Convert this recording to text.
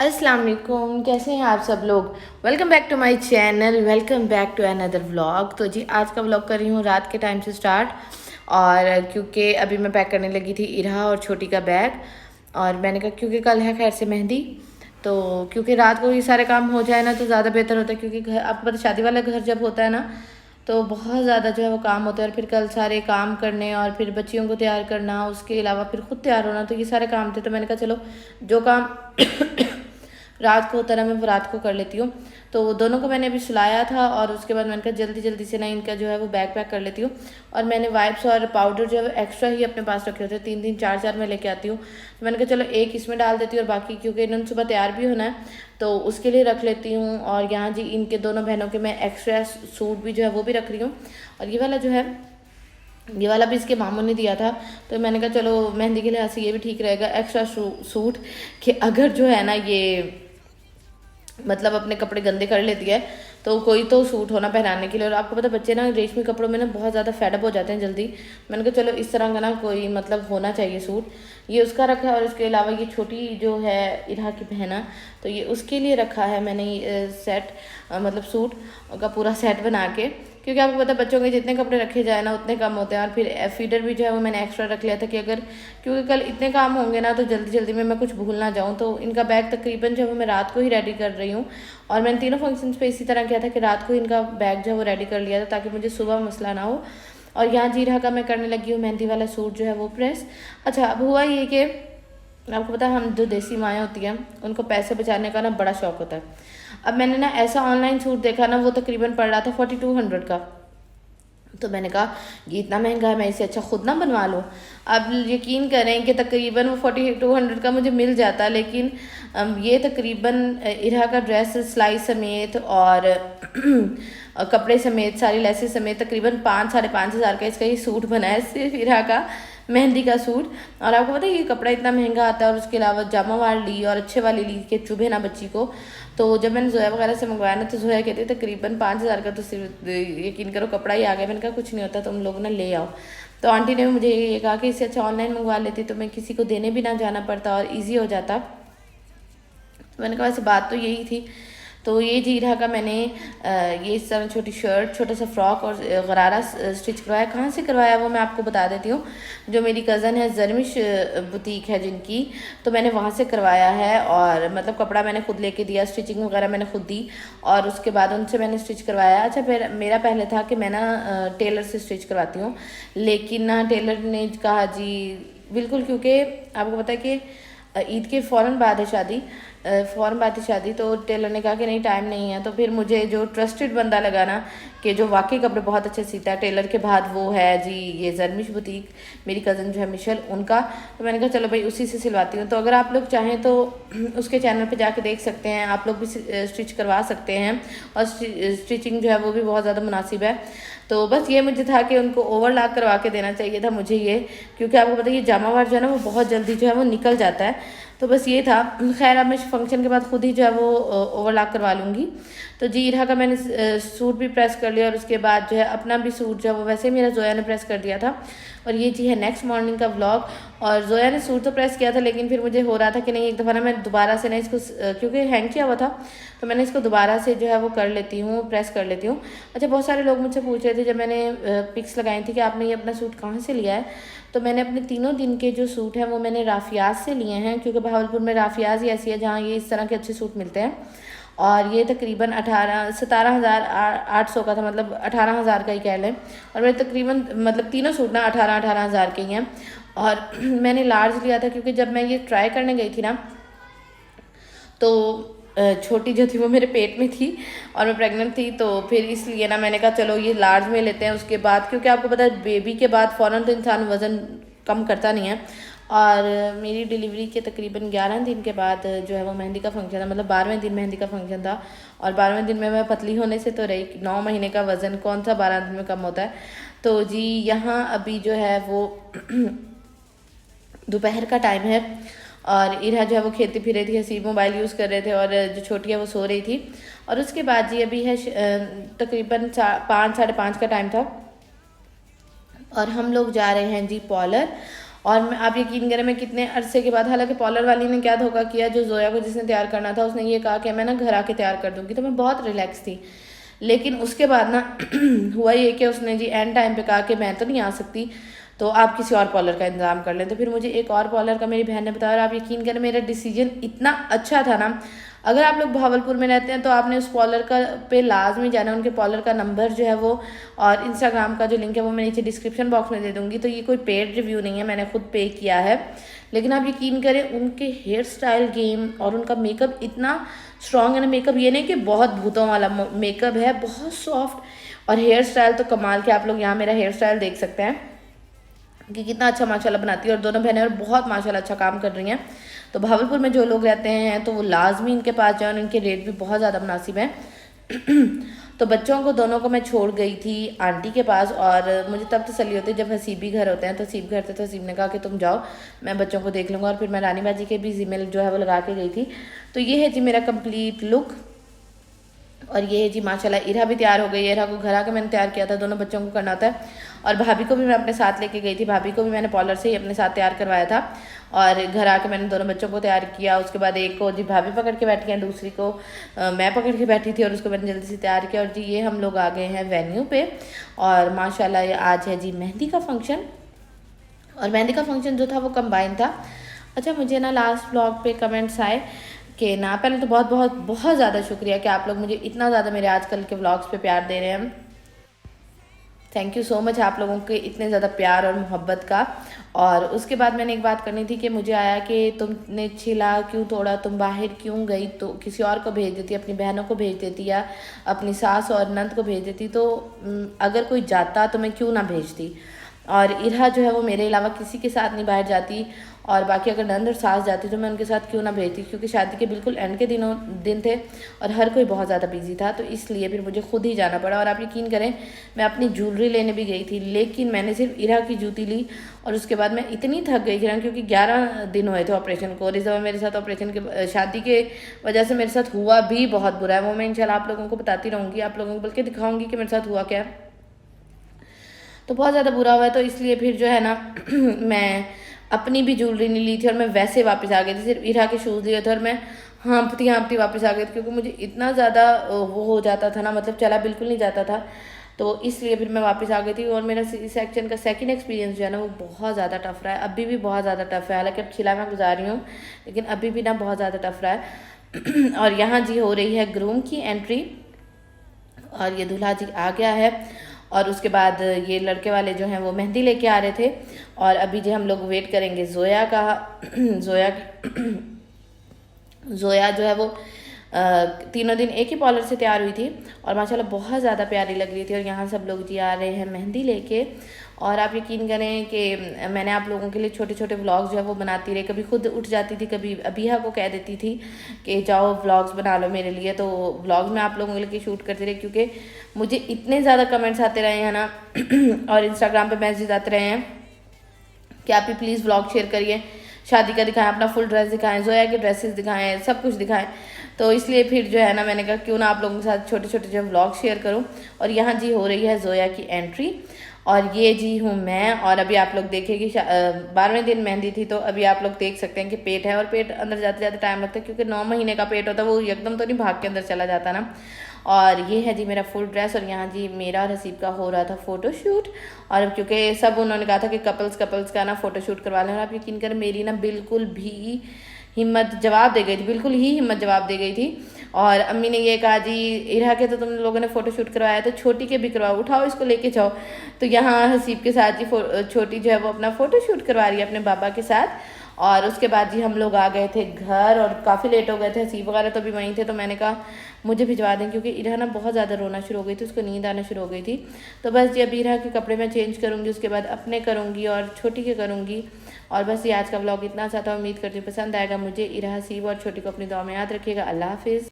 अस्सलाम वालेकुम, कैसे हैं आप सब लोग। Welcome back to my channel, welcome back to another vlog. तो जी आज का व्लॉग कर रही हूँ रात के टाइम से स्टार्ट। और क्योंकि अभी मैं पैक करने लगी थी इरा और छोटी का बैग। और मैंने कहा क्योंकि कल है खैर से मेहंदी, तो क्योंकि रात को ये सारे काम हो जाए ना तो ज़्यादा बेहतर होता है। क्योंकि घर आपको पता शादी वाला घर जब होता है ना तो बहुत ज़्यादा जो है वो काम होता है। और फिर कल सारे काम करने और फिर बच्चियों को तैयार करना, उसके अलावा फिर खुद तैयार होना, तो ये सारे काम थे। तो मैंने कहा चलो जो काम रात को होता है मैं वो रात को कर लेती हूँ। तो दोनों को मैंने अभी सुलाया था और उसके बाद मैंने कहा जल्दी जल्दी से ना इनका जो है वो बैग पैक कर लेती हूँ। और मैंने वाइप्स और पाउडर जो है एक्स्ट्रा ही अपने पास रखे होते हैं, 3 3 4 4 मैं लेके आती हूँ। तो मैंने कहा चलो एक इसमें डाल देती हूँ और बाकी क्योंकि इन्होंने सुबह तैयार भी होना है तो उसके लिए रख लेती हूँ। और यहाँ जी इनके दोनों बहनों के मैं एक्स्ट्रा सूट भी जो है वो भी रख रही हूँ। और ये वाला भी इसके मामू ने दिया था, तो मैंने कहा चलो मेहंदी के लिहाज से ये भी ठीक रहेगा एक्स्ट्रा सूट कि अगर जो है ना ये मतलब अपने कपड़े गंदे कर लेती है तो कोई तो सूट होना पहनाने के लिए। और आपको पता बच्चे ना रेशमी कपड़ों में ना बहुत ज़्यादा फेडअप हो जाते हैं जल्दी। मैंने कहा चलो इस तरह का ना कोई मतलब होना चाहिए सूट, ये उसका रखा है। और इसके अलावा ये छोटी जो है इरा की बहना, तो ये उसके लिए रखा है मैंने सेट मतलब सूट का पूरा सेट बना के। क्योंकि आपको पता बच्चों के जितने कपड़े रखे जाए ना उतने कम होते हैं। और फिर फीडर भी जो है वो मैंने एक्स्ट्रा रख लिया था कि अगर क्योंकि कल इतने काम होंगे ना तो जल्दी जल्दी में मैं कुछ भूल ना जाऊँ। तो इनका बैग तकरीबन जो है मैं रात को ही रेडी कर रही हूँ। और मैंने तीनों फंक्शंस पे इसी तरह किया था कि रात को इनका बैग जो है वो रेडी कर लिया था ताकि मुझे सुबह मसला ना हो। और यहाँ जीरा का मैं करने लगी हूँ मेहंदी वाला सूट जो है वो प्रेस। अच्छा अब हुआ ये कि आपको पता है हम जो देसी माएँ होती हैं उनको पैसे बचाने का ना बड़ा शौक होता है। अब मैंने ना ऐसा ऑनलाइन सूट देखा ना वो तकरीबन पड़ रहा था 4200 का। तो मैंने कहा ये इतना महंगा है, मैं इसे अच्छा खुद ना बनवा लूँ। अब यकीन करें कि तकरीबन वो 4200 का मुझे मिल जाता, लेकिन ये तकरीबन इरा का ड्रेस सिलाई समेत और कपड़े समेत सारी लेसेस समेत तकरीबन 5 साढ़े 5 हज़ार का इसका ये सूट बना है, सिर्फ इरा का मेहंदी का सूट। और आपको पता है ये कपड़ा इतना महंगा आता है। और उसके अलावा जामा वाल ली और अच्छे वाली ली के चुभे ना बच्ची को। तो जब मैंने जोया वगैरह से मंगवाया ना तो जोया कहती तकरीबन 5000 का तो सिर्फ यकीन करो कपड़ा ही आ गया। मैंने कहा कुछ नहीं होता, तुम लोग ना ले आओ। तो आंटी ने मुझे ये कहा कि इससे अच्छा ऑनलाइन मंगवा लेती तो मैं किसी को देने भी ना जाना पड़ता और ईजी हो जाता। तो मैंने कहा वैसे बात तो यही थी। तो ये जीरा का मैंने ये इस तरह छोटी शर्ट, छोटा सा फ्रॉक और गरारा स्टिच करवाया। कहाँ से करवाया वो मैं आपको बता देती हूँ। जो मेरी कज़न है जरमिश बुटीक है जिनकी, तो मैंने वहाँ से करवाया है। और मतलब कपड़ा मैंने खुद लेके दिया, स्टिचिंग वगैरह मैंने खुद दी और उसके बाद उनसे मैंने स्टिच करवाया। अच्छा फिर मेरा पहले था कि मैं ना टेलर से स्टिच करवाती हूँ, लेकिन ना टेलर ने कहा जी बिल्कुल, क्योंकि आपको पता है कि ईद के फ़ौरन बाद है शादी, फ़ौरन बाद ही शादी। तो टेलर ने कहा कि नहीं टाइम नहीं है। तो फिर मुझे जो ट्रस्टेड बंदा लगा ना कि जो वाकई कपड़े बहुत अच्छे सीता है टेलर के बाद, वो है जी ये जरमिश बुटीक, मेरी कज़न जो है मिशल उनका। तो मैंने कहा चलो भाई उसी से सिलवाती हूँ। तो अगर आप लोग चाहें तो उसके चैनल पे जाके देख सकते हैं, आप लोग भी स्टिच करवा सकते हैं। और स्टिचिंग जो है वो भी बहुत ज़्यादा मुनासिब है। तो बस ये मुझे था कि उनको ओवरलॉक करवा के देना चाहिए था मुझे ये, क्योंकि आपको पता है ये जामा वार जो है ना वो बहुत जल्दी जो है वो निकल जाता है। तो बस ये था। खैर अब मैं फंक्शन के बाद खुद ही जो है वो ओवरलॉक करवा लूँगी। तो जी इरा का मैंने सूट भी प्रेस कर लिया और उसके बाद जो है अपना भी सूट जो है वो वैसे मेरा जोया ने प्रेस कर दिया था। और ये जी है नेक्स्ट मॉर्निंग का व्लॉग। और जोया ने सूट तो प्रेस किया था लेकिन फिर मुझे हो रहा था कि नहीं एक दफ़ा ना मैं दोबारा से ना इसको क्योंकि हैंग किया हुआ था तो मैंने इसको दोबारा से जो है वो कर लेती हूँ, प्रेस कर लेती हूँ। अच्छा बहुत सारे लोग मुझसे पूछ रहे थे जब मैंने पिक्स लगाई थी कि आपने ये अपना सूट कहाँ से लिया है। तो मैंने अपने तीनों दिन के जो सूट हैं वो मैंने राफियाज से लिए हैं, क्योंकि भावलपुर में राफियाज ही ऐसी है जहाँ ये इस तरह के अच्छे सूट मिलते हैं। और ये तकरीबन 17,800 का था, मतलब 18,000 का ही कह लें। और मेरे तकरीबन मतलब तीनों सूट ना 18,000 के ही हैं। और मैंने लार्ज लिया था क्योंकि जब मैं ये ट्राई करने गई थी ना तो छोटी जो थी वो मेरे पेट में थी और मैं प्रेग्नेंट थी, तो फिर इसलिए ना मैंने कहा चलो ये लार्ज में लेते हैं। उसके बाद क्योंकि आपको पता है बेबी के बाद फ़ौरन तो इंसान वज़न कम करता नहीं है। और मेरी डिलीवरी के तकरीबन 11 दिन के बाद जो है वो मेहंदी का फंक्शन था, मतलब 12वें दिन मेहंदी का फंक्शन था। और 12वें दिन में मैं पतली होने से तो रही, 9 महीने का वज़न कौन सा 12 दिन में कम होता है। तो जी यहाँ अभी जो है वो दोपहर का टाइम है और इरा जो है वो खेलती फिर रही थी, हसीब मोबाइल यूज़ कर रहे थे और जो छोटी है वो सो रही थी। और उसके बाद जी अभी है तकरीबन 5 साढ़े 5 का टाइम था और हम लोग जा रहे हैं जी पॉलर। और आप यकीन करें मैं कितने अरसे के बाद, हालांकि पार्लर वाली ने क्या धोखा किया, जो जोया को जिसने तैयार करना था उसने ये कहा कि मैं ना घर आके तैयार कर दूंगी, तो मैं बहुत रिलैक्स थी। लेकिन उसके बाद ना हुआ ये कि उसने जी एंड टाइम पे कहा कि मैं तो नहीं आ सकती, तो आप किसी और पार्लर का इंतज़ाम कर लें। तो फिर मुझे एक और पार्लर का मेरी बहन ने बताया, और आप यकीन करें मेरा डिसीजन इतना अच्छा था ना। अगर आप लोग भावलपुर में रहते हैं तो आपने उस पार्लर का पे लाजमी जाना। उनके पार्लर का नंबर जो है वो और इंस्टाग्राम का जो लिंक है वो मैं नीचे डिस्क्रिप्शन बॉक्स में दे दूँगी। तो ये कोई पेड रिव्यू नहीं है, मैंने खुद पे किया है। लेकिन आप यकीन करें उनके हेयर स्टाइल गेम और उनका मेकअप इतना स्ट्रॉन्ग है ना। मेकअप ये नहीं कि बहुत भूतों वाला मेकअप है, बहुत सॉफ्ट, और हेयर स्टाइल तो कमाल के। आप लोग यहाँ मेरा हेयर स्टाइल देख सकते हैं कि कितना अच्छा माशाल्लाह बनाती है, और दोनों बहनें और बहुत माशाल्लाह अच्छा काम कर रही हैं। तो भावलपुर में जो लोग रहते हैं तो वो लाजमी इनके पास जाए, और इनके रेट भी बहुत ज़्यादा मुनासिब हैं। तो बच्चों को दोनों को मैं छोड़ गई थी आंटी के पास, और मुझे तब तसल्ली होती है जब हसीब भी घर होते हैं। तो हसीब घर थे तो हसीब ने कहा कि तुम जाओ, मैं बच्चों को देख लूँगा। और फिर मैं रानी बाजी के भी ज़िम्मे जो है वो लगा के गई थी। तो ये है जी मेरा कंप्लीट लुक। और ये जी माशाल्लाह इरा भी तैयार हो गई है। इरा को घर आकर मैंने तैयार किया था, दोनों बच्चों को करना होता है। और भाभी को भी मैं अपने साथ लेके गई थी, भाभी को भी मैंने पार्लर से ही अपने साथ तैयार करवाया था। और घर आके मैंने दोनों बच्चों को तैयार किया। उसके बाद एक को जी भाभी पकड़ के बैठी हैं, दूसरी को मैं पकड़ के बैठी थी, और उसको मैंने जल्दी से तैयार किया। और जी ये हम लोग आ गए हैं वेन्यू पे, और माशाल्लाह ये आज है जी मेहंदी का फंक्शन। और मेहंदी का फंक्शन जो था वो कंबाइन था। अच्छा, मुझे ना लास्ट ब्लॉग पे कमेंट्स आए कि ना, पहले तो बहुत बहुत बहुत ज़्यादा शुक्रिया कि आप लोग मुझे इतना ज़्यादा मेरे आजकल के व्लॉग्स पे प्यार दे रहे हैं। थैंक यू सो मच आप लोगों के इतने ज़्यादा प्यार और मोहब्बत का। और उसके बाद मैंने एक बात करनी थी कि मुझे आया कि तुमने छिला क्यों तोड़ा, तुम बाहर क्यों गई, तो किसी और को भेज देती, अपनी बहनों को भेज देती या अपनी सास और नंद को भेज देती। तो अगर कोई जाता तो मैं क्यों ना भेजती। और इरा जो है वो मेरे अलावा किसी के साथ नहीं बाहर जाती, और बाकी अगर नंद और सास जाती तो मैं उनके साथ क्यों ना भेजती, क्योंकि शादी के बिल्कुल एंड के दिन थे और हर कोई बहुत ज़्यादा बिजी था। तो इसलिए फिर मुझे खुद ही जाना पड़ा। और आप यकीन करें मैं अपनी ज्वेलरी लेने भी गई थी, लेकिन मैंने सिर्फ इरा की जूती ली। और उसके बाद मैं इतनी थक गई थी ना, क्योंकि 11 दिन हुए थे ऑपरेशन को। और इस दफ़ा मेरे साथ ऑपरेशन के शादी के वजह से मेरे साथ हुआ भी बहुत बुरा है। वो मैं इंशाल्लाह आप लोगों को बताती रहूँगी, आप लोगों को बल्कि दिखाऊँगी कि मेरे साथ हुआ क्या। तो बहुत ज़्यादा बुरा हुआ है। तो इसलिए फिर जो है ना मैं अपनी भी ज्वेलरी नहीं ली थी, और मैं वैसे वापस आ गई थी, सिर्फ इरा के शूज़ लिए थे। और मैं हाँपती हाँपती वापस आ गई थी, क्योंकि मुझे इतना ज़्यादा वो हो जाता था ना, मतलब चला बिल्कुल नहीं जाता था। तो इसलिए फिर मैं वापस आ गई थी। और मेरा सी सेक्शन का सेकंड एक्सपीरियंस जो है ना वो बहुत ज़्यादा टफ रहा है, अभी भी बहुत ज़्यादा टफ है। हालांकि अब छिला मैं गुजार रही हूँ, लेकिन अभी भी ना बहुत ज़्यादा टफ रहा है। और यहाँ जी हो रही है ग्रूम की एंट्री, और ये दूल्हा जी आ गया है। और उसके बाद ये लड़के वाले जो हैं वो मेहंदी लेके आ रहे थे। और अभी जो हम लोग वेट करेंगे जोया का। जोया जो है वो तीनों दिन एक ही पार्लर से तैयार हुई थी, और माशाल्लाह बहुत ज़्यादा प्यारी लग रही थी। और यहाँ सब लोग जी आ रहे हैं मेहंदी लेके। और आप यकीन करें कि मैंने आप लोगों के लिए छोटे छोटे व्लॉग्स जो है वो बनाती रही, कभी खुद उठ जाती थी, कभी अबिया को कह देती थी कि जाओ व्लॉग्स बना लो मेरे लिए। तो व्लॉग्स में आप लोगों के लिए शूट करती रही, क्योंकि मुझे इतने ज़्यादा कमेंट्स आते रहे हैं ना और इंस्टाग्राम पे मैसेज आते रहे हैं कि आप भी प्लीज़ व्लॉग शेयर करिए, शादी का दिखाएं, अपना फुल ड्रेस दिखाएं, जोया के ड्रेसेस दिखाएं, सब कुछ दिखाएं। तो इसलिए फिर जो है ना मैंने कहा क्यों ना आप लोगों के साथ छोटे छोटे जो व्लॉग शेयर करूं। और यहाँ जी हो रही है जोया की एंट्री, और ये जी हूँ मैं। और अभी आप लोग देखेंगे 12वें दिन मेहंदी थी, तो अभी आप लोग देख सकते हैं कि पेट है, और पेट अंदर जाते जाते टाइम लगता है, क्योंकि 9 महीने का पेट होता है, वो एकदम तो नहीं भाग के अंदर चला जाता ना। और ये है जी मेरा फुल ड्रेस, और यहाँ जी मेरा और हसीब का हो रहा था फ़ोटोशूट। और क्योंकि सब उन्होंने कहा था कि कपल्स का ना फ़ोटोशूट करवा लें। और आप यकीन करें मेरी ना बिल्कुल भी हिम्मत जवाब दे गई थी, बिल्कुल ही हिम्मत जवाब दे गई थी। और अम्मी ने ये कहा जी इरा के तो तुम लोगों ने फ़ोटोशूट करवाया, तो छोटी के भी करवाओ, उठाओ इसको लेके जाओ। तो यहाँ हसीब के साथ जी छोटी जो है वो अपना फ़ोटोशूट करवा रही है अपने बाबा के साथ। और उसके बाद जी हम लोग आ गए थे घर, और काफ़ी लेट हो गए थे, हसीब वगैरह तो भी वहीं थे। तो मैंने कहा मुझे भिजवा दें, क्योंकि इरा ना बहुत ज़्यादा रोना शुरू हो गई थी, उसको नींद आना शुरू हो गई थी। तो बस जी अभी इरा के कपड़े मैं चेंज करूँगी, उसके बाद अपने करूँगी और छोटी के करूँगी। और बस ये आज का व्लॉग इतना सा था, उम्मीद करती हूँ पसंद आएगा मुझे। इरा, हसीब और छोटी को अपनी दुआ में याद रखिएगा। अल्लाह हाफिज़।